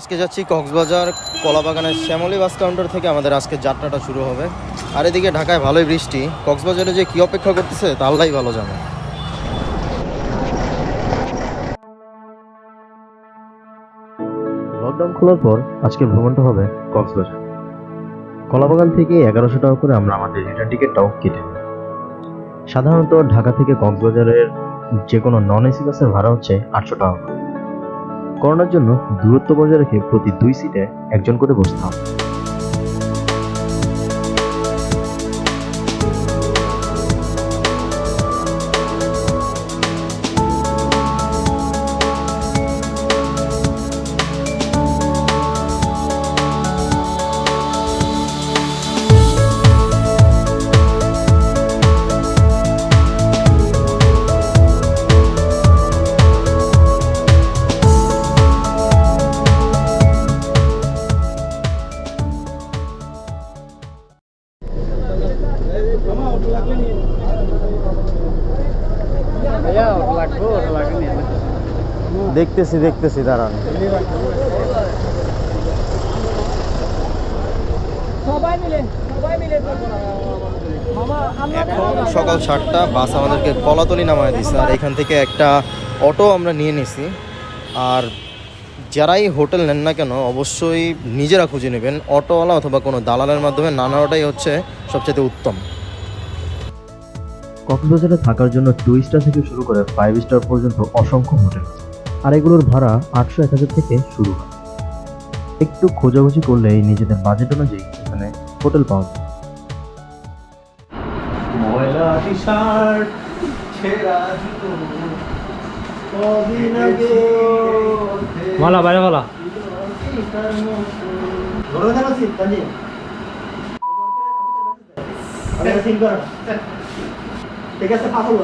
আজকে যাচ্ছি Cox's Bazar কলাবাগানের Shyamoli bus counter থেকে আমাদের আজকে যাত্রাটা শুরু হবে। আর এদিকে ঢাকায় ভালোই বৃষ্টি, কক্সবাজারে যে কী অপেক্ষা করতেছে তা আল্লাহই ভালো জানে। লকডাউন খোলার পর আজকে ভ্রমণটা হবে কক্সবাজার। কলাবাগান থেকে 1100 টাকা করে আমরা আমাদের রিটার্ন টিকিটটাও কেটে নিই। সাধারণত ঢাকা থেকে কক্সবাজারের যে কোনো নন এসি বাসের ভাড়া হচ্ছে 800 টাকা করে। করোনার জন্য দূরত্ব বজায় রেখে প্রতি 2 সিটে একজন করে বসতাম। দেখতেছি দাঁড়ান। এখন সকাল 7টা, বাস আমাদেরকে কলাতলি নামায় দিচ্ছে। আর এখান থেকে একটা অটো আমরা নিয়ে নিছি। আর যারাই হোটেল নেন না কেন অবশ্যই নিজেরা খুঁজে নেবেন, অটোওয়ালা অথবা কোনো দালালের মাধ্যমে না নেওয়াটাই হচ্ছে সবচেয়ে উত্তম। কক্সবাজারে থাকার জন্য 2 স্টার থেকে শুরু করে 5 স্টার পর্যন্ত অসংখ্য হোটেল, আর এগুলোর ভাড়া 800-1000 থেকে শুরু হয়। একটু খোঁজাখুঁজি করলেই নিজেদের বাজেট অনুযায়ী এখানে হোটেল পাওয়া যায়। ময়লা টি-শার্ট ছেঁড়া জুতো কদিন আগে মালা বাইরে মালা ধরে ধরে সিট কাজে আমি সিট কর ঠিক আছে পাবো।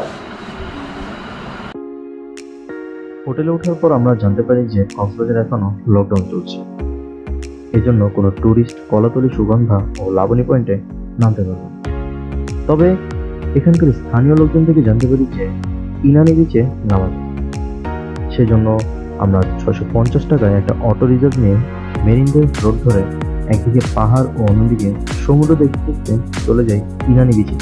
হোটেলে ওঠার পর আমরা জানতে পারি যে কক্সবাজার এখনো লকডাউন চলছে। এজন্য কোনো ট্যুরিস্ট কলাতলি, সুগন্ধা ও লাবণী পয়েন্টে নামতে পারবে না। তবে এখানকার স্থানীয় লোকজন থেকে জানতে পারি যে ইনানি বিচে নামা যায়। সেজন্য আমরা 650 টাকায় একটা অটো রিজার্ভ নিয়ে মেরিন ড্রাইভ রোড ধরে একদিকে পাহাড় ও অন্যদিকে সমুদ্র দেখতে দেখতে চলে যাই ইনানি বিচে।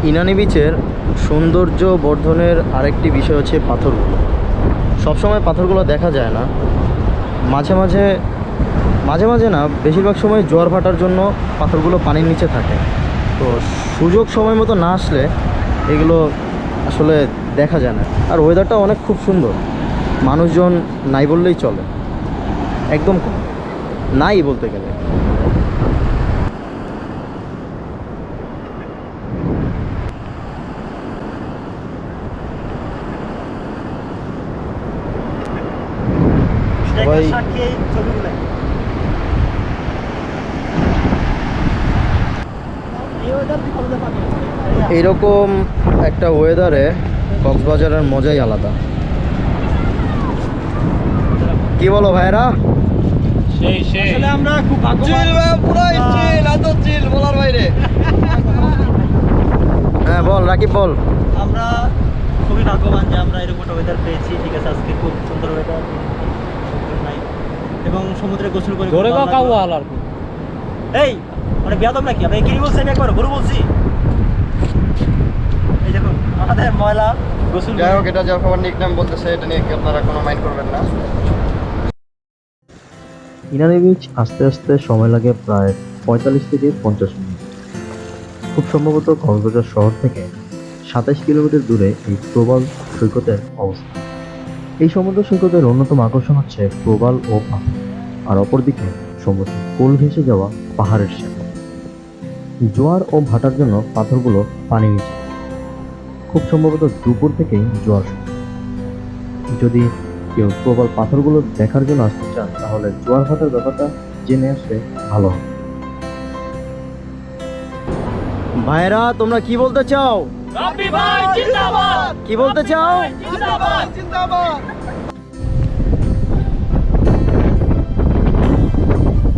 ইনানি বিচের সৌন্দর্য বর্ধনের আরেকটি বিষয় হচ্ছে পাথরগুলো। সবসময় পাথরগুলো দেখা যায় না, মাঝে মাঝে না, বেশিরভাগ সময় জোয়ার ভাটার জন্য পাথরগুলো পানির নিচে থাকে। তো সুযোগ সময় মতো না আসলে এগুলো আসলে দেখা যায় না। আর ওয়েদারটা অনেক খুব সুন্দর, মানুষজন নাই বললেই চলে, একদম নাই বলতে গেলে। এইরকম একটা ওয়েদারে কক্সবাজারের মজাই আলাদা। কি বলো ভাইরা? আমরা খুব বলার বাইরে। হ্যাঁ বল রাকিব বল। আমরা খুবই ভাগ্যবান যে আমরা এরকম একটা ওয়েদার পেয়েছি। ঠিক আছে, আজকে খুব সুন্দর ওয়েদার নাই এবং সমুদ্রে গোসল করে এই মানে বেয়াদব নাকি? আমি কি বলছি? আমি একবার গরু বলছি। এই দেখুন আমাদের ময়লা গোসল। যাই হোক, এটা যা সবার নিকনেম বলতেছে, এটা নিয়ে আপনারা কোনো মাইন্ড করবেন না। ইনানি বিচ আস্তে আস্তে সময় লাগে প্রায় 45 থেকে 50 মিনিট। খুব সম্ভবত কক্সবাজার শহর থেকে 27 কিলোমিটার দূরে এই প্রবাল সৈকতের অবস্থান। এই সমুদ্র সৈকতের অন্যতম আকর্ষণ হচ্ছে প্রবাল ও পাথর, আর অপরদিকে সমুদ্রে কোল ভেসে যাওয়া পাহাড়ের সাথে। জোয়ার ও ভাটার জন্য পাথরগুলো পানি নিচে, খুব সম্ভবত দুপুর থেকেই জোয়ার শুরু। যদি কেউ প্রবল পাথরগুলো দেখার জন্য আসতে চান তাহলে জোয়ার ভাটার ব্যাপারটা জেনে আসলে ভালো হবে। ভাইরা তোমরা কি বলতে চাও? কি বলতে চাও?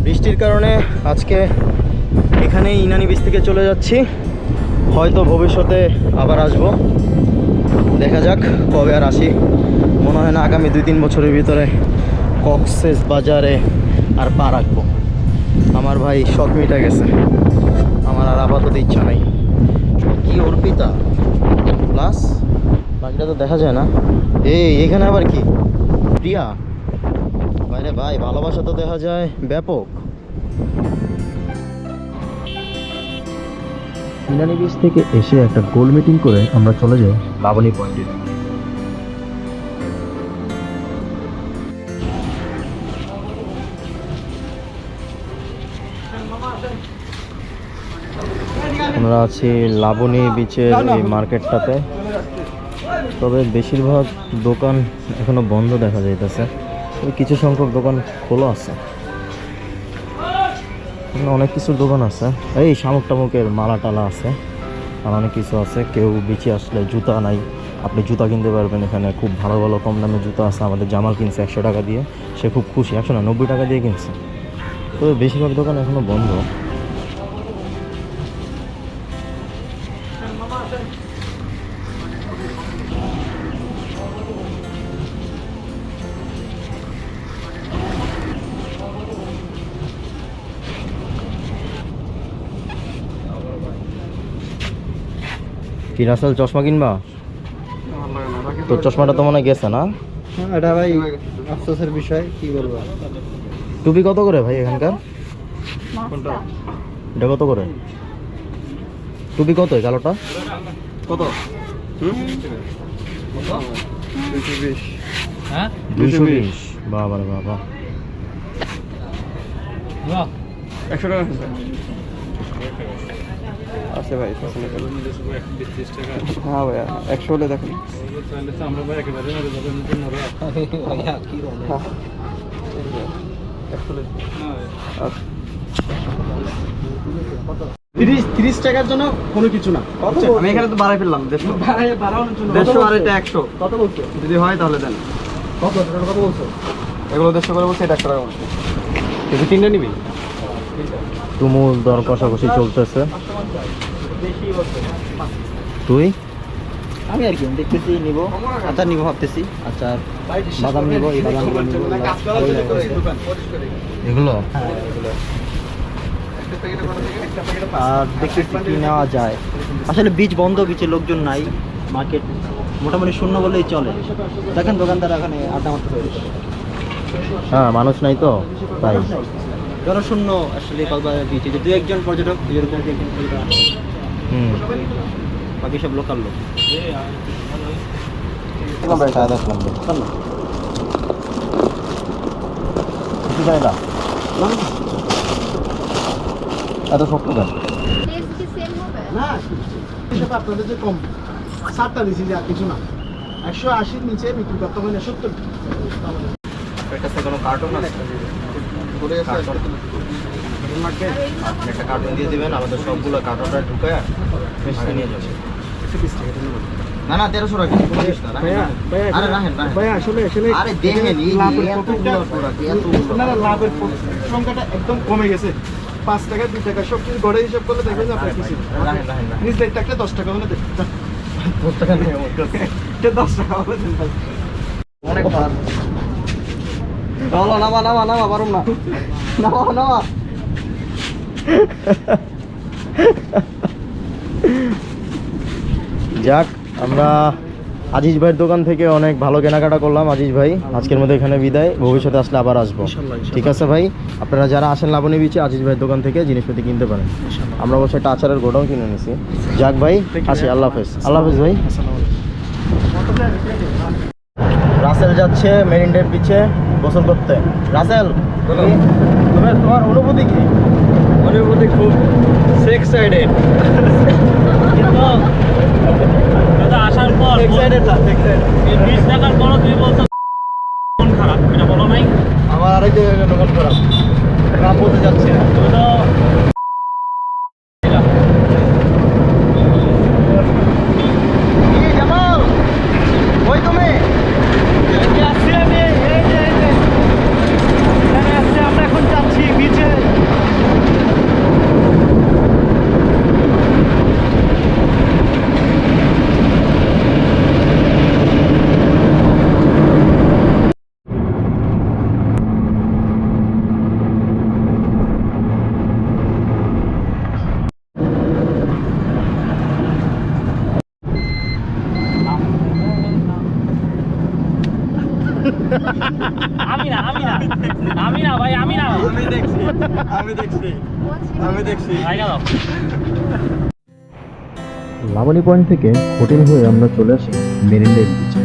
বৃষ্টির কারণে আজকে এখানেই ইনানি বিচ থেকে চলে যাচ্ছি। হয়তো ভবিষ্যতে আবার আসব, দেখা যাক কবে আর আসি। মনে হয় না আগামী 2-3 বছরের ভিতরে কক্সেস বাজারে আর পা রাখবো। আমার ভাই শখ মিটা গেছে, আমার আর আপাতত ইচ্ছা নাই। কি অর্পিতা প্লাস বাকিটা তো দেখা যায় না। এখানে আবার কি প্রিয়া? বাইরে ভাই ভালোবাসা তো দেখা যায় ব্যাপক। ইনানি বিচ থেকে এসে একটা গোল মিটিং করে আমরা চলে যাই লাবণী পয়েন্টে। আমরা আছি লাবণী বিচের এই মার্কেটটাতে, তবে বেশিরভাগ দোকান এখনো বন্ধ দেখা যাইতেছে, কিছু সংখ্যক দোকান খোলা আছে। অনেক কিছুর দোকান আছে, এই শামুক টামুকের মালা টালা আছে, আর অনেক কিছু আছে। কেউ বিচে আসলে জুতা নাই, আপনি জুতা কিনতে পারবেন এখানে। খুব ভালো ভালো কম দামে জুতা আছে। আমাদের জামাল কিনছে 100 টাকা দিয়ে, সে খুব খুশি। 190 টাকা দিয়ে কিনছে। তো বেশিরভাগ দোকান এখনো বন্ধ। কি রাসেল চশমা কিনবা? তোর চশমাটা তো মনে হয় গেছে না? এটা ভাই আফসোসের বিষয়, কি বলবো। টুপি কত করে ভাই এখানকার? এটা কত করে? টুপি কত এই কালোটা? কত? 220। বাবা রে বাবা। 100 টাকা আছে ভাই। হ্যাঁ ভাইয়া 100 হলে দেখেন। তিরিশ টাকার জন্য কোনো কিছু না। আমি এখানে তো বাড়াই ফেললাম 150 আর এটা 100। কত বলছো? যদি হয় তাহলে দেন। কত বলছো? এগুলো 150 করে বলছে, এটা 100 টাকা বলছে। তুই তিনটা নিবি? তুমুল দর কষাকষি চলতেছে। তুই? আমি আর কি দেখতেছি নিব, আচার নিব ভাবতেছি। আচার বাদাম নিব, এই বাদাম এগুলো আর দেখতেছি কি নেওয়া যায়। আসলে বীজ বন্ধ, বিচে লোকজন নাই, মার্কেট মোটামুটি শূন্য বললেই চলে। দেখেন দোকানদার এখানে আড্ডা মারতে পারে। হ্যাঁ মানুষ নাই তো তাই। জনশূন্য আসলে কক্সবাজার বিচে, যে 2-1 পর্যটক, যেরকম 2-1 পর্যটক আসে। বাকি সব লোকাল লোক। দেখলাম কিছু যায় না, এত শক্ত কেন? না হিসাবে আপনাদের যে কম 7টা দিছি, যে আর কিছু না। 180 নিচে বিক্রি করতে হয় না, 70। কোনো কার্টুন আছে? একটা কার্টুন দিয়ে দিবেন, আমাদের সবগুলো কার্টুনটা ঢুকায় নিয়ে যাবে। না 1300 টাকা। আরে রাখেন। ভাই আসলে আরে দেখেন লাভের সংখ্যাটা একদম কমে গেছে। 5 টাকা 2 টাকা সব কিছু গড়ে হিসাব করলে দেখবেন যে আপনার কিছু নিজ দেড় টাকা 10 টাকা হলে দেন। 10 টাকা নিয়ে 10 টাকা হলে দেন ভাই। অনেক ভালো। নামা পারুম না। নামা। যাক, আমরা আজিজ ভাইয়ের দোকান থেকে অনেক ভালো কেনাকাটা করলাম। আজিজ ভাই আজকের মধ্যে এখানে বিদায়, ভবিষ্যতে আসলে আবার আসবো। ঠিক আছে ভাই, আপনারা যারা আসেন লাবণী বিচে আজিজ ভাইয়ের দোকান থেকে জিনিসপাতি কিনতে পারেন। আমরা অবশ্য একটা আচারের গোডাউন কিনে নিয়েছি। যাক ভাই, আসি, আল্লাহ হাফেজ। আল্লাহ হাফেজ ভাই। রাসেল যাচ্ছে মেরিন বিচে গোসল করতে। রাসেল তোমার অনুভূতি কি? অনুভূতি খুব এক্সাইটেড। আসার পর এক্সাইটেড না, এক্সাইটেড। এই 20 টাকার বড় 2 বছর খারাপ এটা বলো নাই আমার আরেক জায়গায় নোকাল করা খারাপ বলতে যাচ্ছে না তুমি তো কি জামাল ওই তুমি আসছি আমি এই যে এখানে আসছে আমরা এখন যাচ্ছি বিচে আমি না ভাই আমি না ভাই গেল লাবণী পয়েন্ট থেকে হোটেল হয়ে আমরা চলে আসি মেরিন ড্রাইভ বিচে।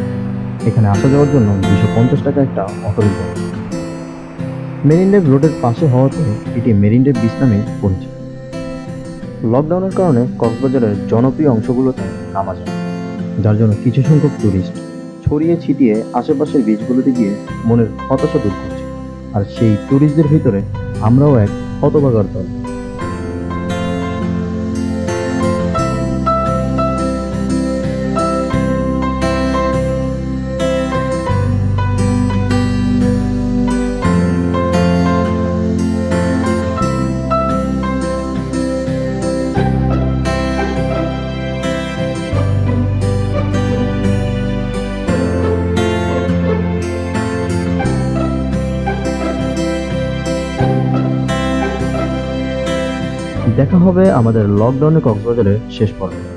এখানে আসা যাওয়ার জন্য 250 টাকা একটা অটো রিজার্ভ। মেরিন ড্রাইভ রোডের পাশে হওয়াতে এটি মেরিন ড্রাইভ বিচ নামে পরিচিত। লকডাউনের কারণে কক্সবাজারের জনপ্রিয় অংশগুলোতে নামা যায়, যার জন্য কিছু সংখ্যক টুরিস্ট ছড়িয়ে ছিটিয়ে আশেপাশের বিচগুলোতে গিয়ে মনের হতাশা দূর করছে। আর সেই টুরিস্টদের ভিতরে আমরাও এক হতভাগার দল। দেখা হবে আমাদের লকডাউনে কক্সবাজারের শেষ পর্বে।